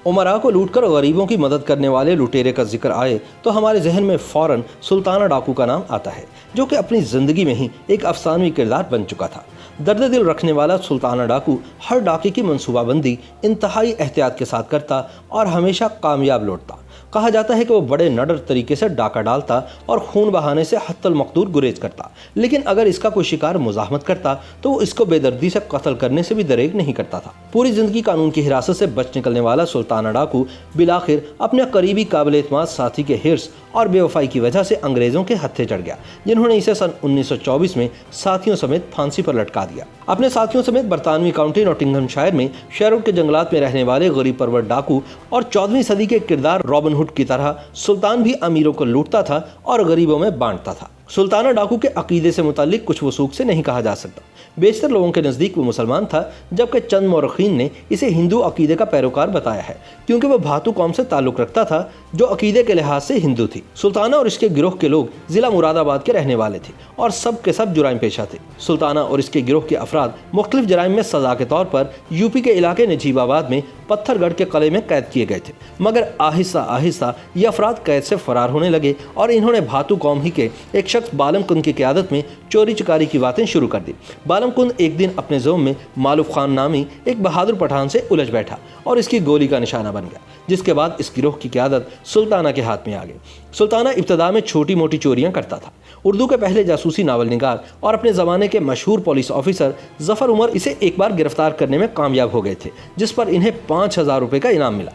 उमरा को लूटकर गरीबों की मदद करने वाले लुटेरे का जिक्र आए तो हमारे जहन में फौरन सुल्ताना डाकू का नाम आता है, जो कि अपनी जिंदगी में ही एक अफसानवी किरदार बन चुका था। दर्द दिल रखने वाला सुल्ताना डाकू हर डाके की मंसूबाबंदी इंतहाई एहतियात के साथ करता और हमेशा कामयाब लौटता। कहा जाता है कि वो बड़े नडर तरीके से डाका डालता और खून बहाने से हत्तल मकदूर गुरेज करता, लेकिन अगर इसका कोई शिकार मुजाहमत करता तो वो इसको बेदर्दी से कत्ल करने से भी दरेग नहीं करता था। पूरी जिंदगी कानून की हिरासत से बच निकलने वाला सुल्ताना डाकू बिलाखिर अपने करीबी काबिल एतमाद साथी के हिर्स और बेवफाई की वजह से अंग्रेजों के हत्थे चढ़ गया, जिन्होंने इसे सन 1924 में साथियों समेत फांसी पर लटका दिया। अपने साथियों समेत बरतानवी काउंटी नॉटिंघमशायर में शेरवुड के जंगलात में रहने वाले गरीब परवर डाकू और 14वीं सदी के किरदार रॉबिन हुड की तरह सुल्तान भी अमीरों को लूटता था और गरीबों में बांटता था। सुल्ताना डाकू के अकीदे से मुतालिक कुछ वसूख से नहीं कहा जा सकता। बेशतर लोगों के नज़दीक वो मुसलमान था, जबकि चंद मौरखीन ने इसे हिंदू अकीदे का पैरोकार बताया है, क्योंकि वह भातू कौम से ताल्लुक़ रखता था जो अकीदे के लिहाज से हिंदू थी। सुल्ताना और इसके गिरोह के लोग ज़िला मुरादाबाद के रहने वाले थे और सब के सब जुराइम पेशा थे। सुल्ताना और इसके गिरोह के अफराद मुख्तलिफ जराइम में सज़ा के तौर पर यूपी के इलाके नजीबाबाद में पत्थरगढ़ के किले में कैद किए गए थे, मगर आहिस्ता आहिस्ता ये अफराद कैद से फरार होने लगे और इन्होंने भातू कौम ही के एक शख्स बालम कुंद की क़यादत में चोरी चकारी की बातें शुरू कर दी। बालम कुंद एक दिन अपने ज़ोम में मालूफ खान नामी एक बहादुर पठान से उलझ बैठा और इसकी गोली का निशाना बन गया, जिसके बाद इस गिरोह की क़यादत सुल्ताना के हाथ में आ गई। सुल्ताना इब्तदा में छोटी मोटी चोरियां करता था। उर्दू के पहले जासूसी नावल निगार और अपने ज़माने के मशहूर पुलिस ऑफिसर ज़फ़र उमर इसे एक बार गिरफ्तार करने में कामयाब हो गए थे, जिस पर इन्हें 5,000 रुपये का इनाम मिला।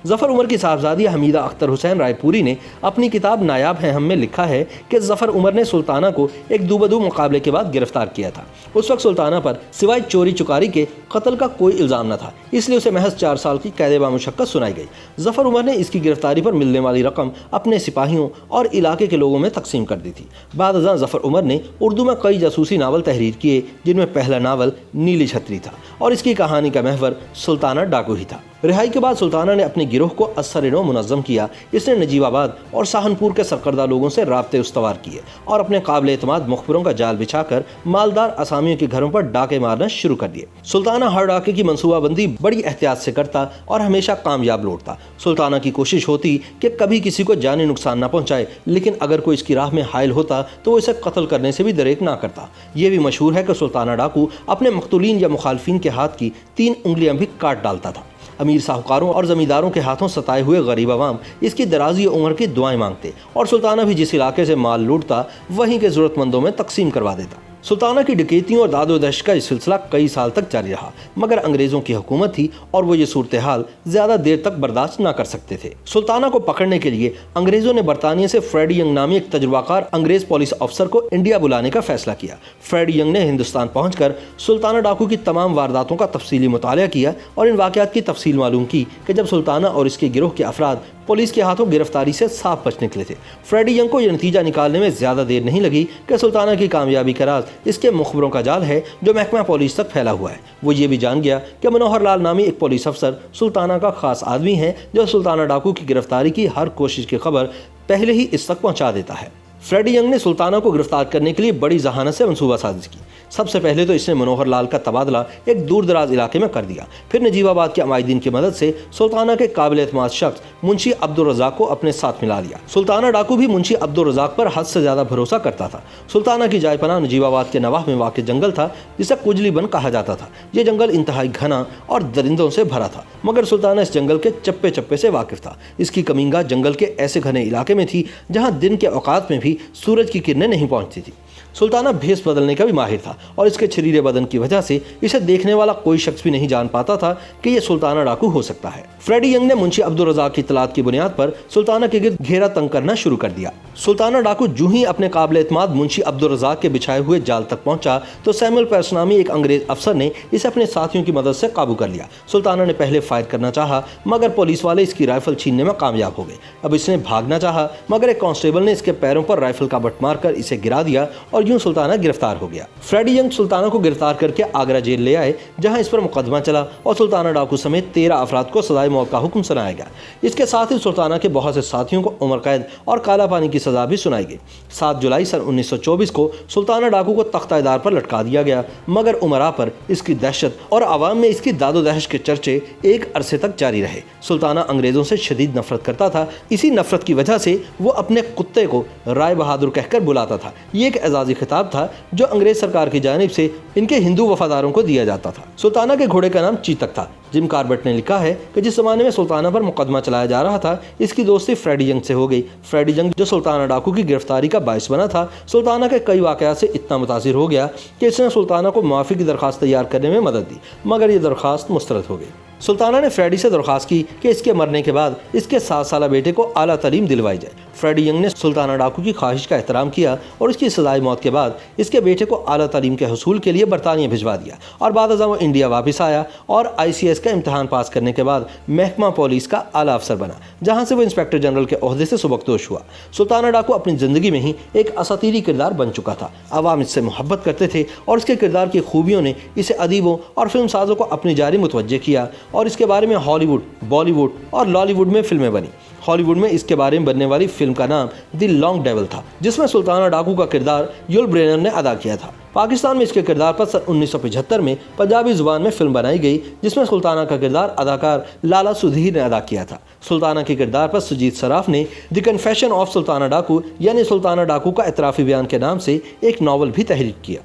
ज़फ़र उमर की साहबजादी हमीदा अख्तर हुसैन रायपुरी ने अपनी किताब नायाब हैं हम में लिखा है कि ज़फ़र उमर ने सुल्ताना को एक दूबदू मुकाबले के बाद गिरफ्तार किया था। उस वक्त सुल्ताना पर सिवाय चोरी चुकारी के कत्ल का कोई इल्ज़ाम न था, इसलिए उसे महज 4 साल की कैद बामुशक्कत सुनाई गई। ज़फ़र उमर ने इसकी गिरफ्तारी पर मिलने वाली रकम अपने सिपाहियों और इलाके के लोगों में तकसीम कर दी थी। बाद अज़ां ज़फ़र उमर ने उर्दू में कई जासूसी नावल तहरीर किए, जिनमें पहला नावल नीली छतरी था और इसकी कहानी का महवर सुल्ताना डाकू ही था। रिहाई के बाद सुल्ताना ने अपने गिरोह को असर-ए-नौ मुनज़्ज़म किया। इसने नजीबाबाद और सहारनपुर के सरकर्दा लोगों से राब्ते उस्तवार किए और अपने काबिल एतमाद मुखबिरों का जाल बिछाकर मालदार असामियों के घरों पर डाके मारना शुरू कर दिए। सुल्ताना हर डाके की मंसूबाबंदी बड़ी एहतियात से करता और हमेशा कामयाब लौटता। सुल्ताना की कोशिश होती कि कभी किसी को जानी नुकसान न पहुँचाए, लेकिन अगर कोई इसकी राह में हायल होता तो वो इसे कत्ल करने से भी दरेक ना करता। ये भी मशहूर है कि सुल्ताना डाकू अपने मकतूलीन या मुखालफिन के हाथ की 3 उंगलियां भी काट डालता था। अमीर साहूकारों और ज़मींदारों के हाथों सताए हुए गरीब अवाम इसकी दराजी उम्र की दुआएं मांगते और सुल्ताना भी जिस इलाके से माल लूटता वहीं के ज़रूरतमंदों में तकसीम करवा देता। सुल्ताना की डकैतियों और दादो-दहश का सिलसिला कई साल तक जारी रहा, मगर अंग्रेज़ों की हुकूमत थी और वो ये सूरत हाल ज़्यादा देर तक बर्दाश्त ना कर सकते थे। सुल्ताना को पकड़ने के लिए अंग्रेज़ों ने बरतानिया से फ्रेडी यंग नामी एक तजुर्बाकार अंग्रेज़ पुलिस अफसर को इंडिया बुलाने का फैसला किया। फ्रेडी यंग ने हिंदुस्तान पहुँचकर सुल्ताना डाकू की तमाम वारदातों का तफसीली मुताला किया और इन वाक़यात की तफसील मालूम की कि जब सुल्ताना और इसके गिरोह के अफराद पुलिस के हाथों गिरफ्तारी से साफ बच निकले थे। फ्रेडी यंग को यह नतीजा निकालने में ज़्यादा देर नहीं लगी कि सुल्ताना की कामयाबी का राज इसके मुखबरों का जाल है जो महकमा पुलिस तक फैला हुआ है। वो ये भी जान गया कि मनोहर लाल नामी एक पुलिस अफसर सुल्ताना का खास आदमी है, जो सुल्ताना डाकू की गिरफ्तारी की हर कोशिश की खबर पहले ही इस तक पहुँचा देता है। फ्रेडी यंग ने सुल्ताना को गिरफ्तार करने के लिए बड़ी जहानत से मंसूबा साजिश की। सबसे पहले तो इसने मनोहर लाल का तबादला एक दूर दराज इलाके में कर दिया। फिर नजीबाबाद के अमायदीन की मदद से सुल्ताना के काबिल एतमाद शख्स मुंशी अब्दुल रज़ाक को अपने साथ मिला लिया। सुल्ताना डाकू भी मुंशी अब्दुल रज़ाक पर हद से ज़्यादा भरोसा करता था। सुल्ताना की जायपनाह नजीबाबाद के नवाह में वाक़ जंगल था, जिसे कुजली बन कहा जाता था। ये जंगल इंतहाई घना और दरिंदों से भरा था, मगर सुल्ताना इस जंगल के चप्पे चप्पे से वाकिफ था। इसकी कमीनगाह जंगल के ऐसे घने इलाके में थी जहाँ दिन के औकात में भी सूरज की किरणें नहीं पहुँचती थी। सुल्ताना भेस बदलने का भी माहिर था और इसके छरीरे बदन की वजह से इसे देखने वाला कोई शख्स भी नहीं जान पाता था कि यह सुल्ताना डाकू हो सकता है। फ्रेडी यंग ने मुंशी अब्दुल रज़ाक की इत्तलात की बुनियाद पर सुल्ताना के गिर्द घेरा तंग करना शुरू कर दिया। सुल्ताना डाकू जूं ही अपने काबिल एतमाद मुंशी अब्दुल रज़ाक के बिछाए हुए जाल तक पहुंचा तो सैमुअल पेर्स नामी एक अंग्रेज अफसर ने इसे अपने साथियों की मदद से काबू कर लिया। सुल्ताना ने पहले फायर करना चाहा, मगर पुलिस वाले इसकी राइफल छीनने में कामयाब हो गए। अब इसने भागना चाहा, मगर एक कांस्टेबल ने इसके पैरों पर राइफल का बट मारकर इसे गिरा दिया اور یوں سلطانہ گرفتار ہو گیا۔ فریڈی ینگ سلطانہ کو گرفتار کر کے آگرہ جیل لے آئے، جہاں اس پر مقدمہ چلا اور سلطانہ ڈاکو سمیت 13 افراد کو سزائے موت کا حکم سنایا گیا۔ اس کے ساتھ ہی سلطانہ کے بہت سے ساتھیوں کو عمر قید اور کالا پانی کی سزا بھی سنائی گئی۔ 7 جولائی سن 1924 کو سلطانہ ڈاکو کو تختہ دار پر لٹکا دیا گیا، مگر امراء پر اس کی دہشت اور عوام میں اس کی داد و دہش کے چرچے ایک عرصے تک جاری رہے۔ سلطانہ انگریزوں سے شدید نفرت کرتا تھا، اسی نفرت کی وجہ سے وہ اپنے کتے کو رائے بہادر کہہ کر بلاتا تھا۔ یہ ایک اعزازی خطاب تھا جو انگریز سرکار کی جانب سے ان کے ہندو وفاداروں کو دیا جاتا تھا۔ سلطانہ کے گھوڑے کا نام چیتک تھا۔ جم کاربٹ نے لکھا ہے کہ جس زمانے میں سلطانہ پر مقدمہ چلایا جا رہا تھا، اس کی دوستی فریڈی ینگ سے ہو گئی۔ فریڈی ینگ جو سلطانہ ڈاکو کی گرفتاری کا باعث بنا تھا، سلطانہ کے کئی واقعات سے اتنا متاثر ہو گیا کہ اس نے سلطانہ کو معافی کی درخواست تیار کرنے میں مدد دی، مگر یہ درخواست مسترد ہو گئی۔ سلطانہ نے فریڈی سے درخواست کی کہ اس کے مرنے کے بعد اس کے 7 سالہ بیٹے کو اعلیٰ تعلیم دلوائی جائے۔ فریڈی ینگ نے سلطانہ ڈاکو کی خواہش کا احترام کیا اور اس کی سزائے موت کے بعد اس کے بیٹے کو اعلیٰ تعلیم کے حصول کے لیے برطانیہ بھجوا دیا، اور بعد ازاں وہ انڈیا واپس آیا اور ICS کا امتحان پاس کرنے کے بعد محکمہ پولیس کا اعلیٰ افسر بنا، جہاں سے وہ انسپکٹر جنرل کے عہدے سے سبکدوش ہوا۔ سلطانہ ڈاکو اپنی زندگی میں ہی ایک اساطیری کردار بن چکا تھا۔ عوام اس سے محبت کرتے تھے اور اس کے کردار کی خوبیوں نے اسے ادیبوں اور فلم سازوں کو اپنی جانب متوجہ کیا، اور اس کے بارے میں ہالی ووڈ، بالی ووڈ اور لالی ووڈ میں فلمیں بنی۔ ہالی ووڈ میں اس کے بارے میں بننے والی فلم کا نام دی لانگ ڈیول تھا، جس میں سلطانہ ڈاکو کا کردار یول برینر نے ادا کیا تھا۔ پاکستان میں اس کے کردار پر سن 1975 میں پنجابی زبان میں فلم بنائی گئی، جس میں سلطانہ کا کردار اداکار لالا سدھیر نے ادا کیا تھا۔ سلطانہ کے کردار پر سجید سراف نے دی کنفیشن آف سلطانہ ڈاکو یعنی سلطانہ ڈاکو کا اعترافی بیان کے نام سے ایک ناول بھی تحریر کیا۔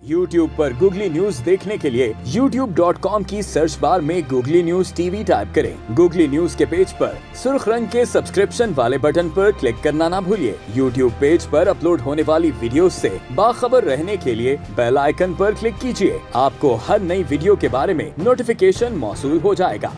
YouTube پر گوگلی نیوز دیکھنے کے لیے youtube.com کی سرچ بار میں گوگلی نیوز TV ٹائپ کریں۔ گوگلی نیوز کے پیج پر سرخ رنگ کے سبسکرپشن والے بٹن پر کلک کرنا نہ بھولیے۔ YouTube پیج پر اپلوڈ ہونے والی ویڈیوز سے باخبر رہنے کے لیے بیل آئیکن پر کلک کیجیے۔ آپ کو ہر نئی ویڈیو کے بارے میں نوٹیفیکیشن موصول ہو جائے گا۔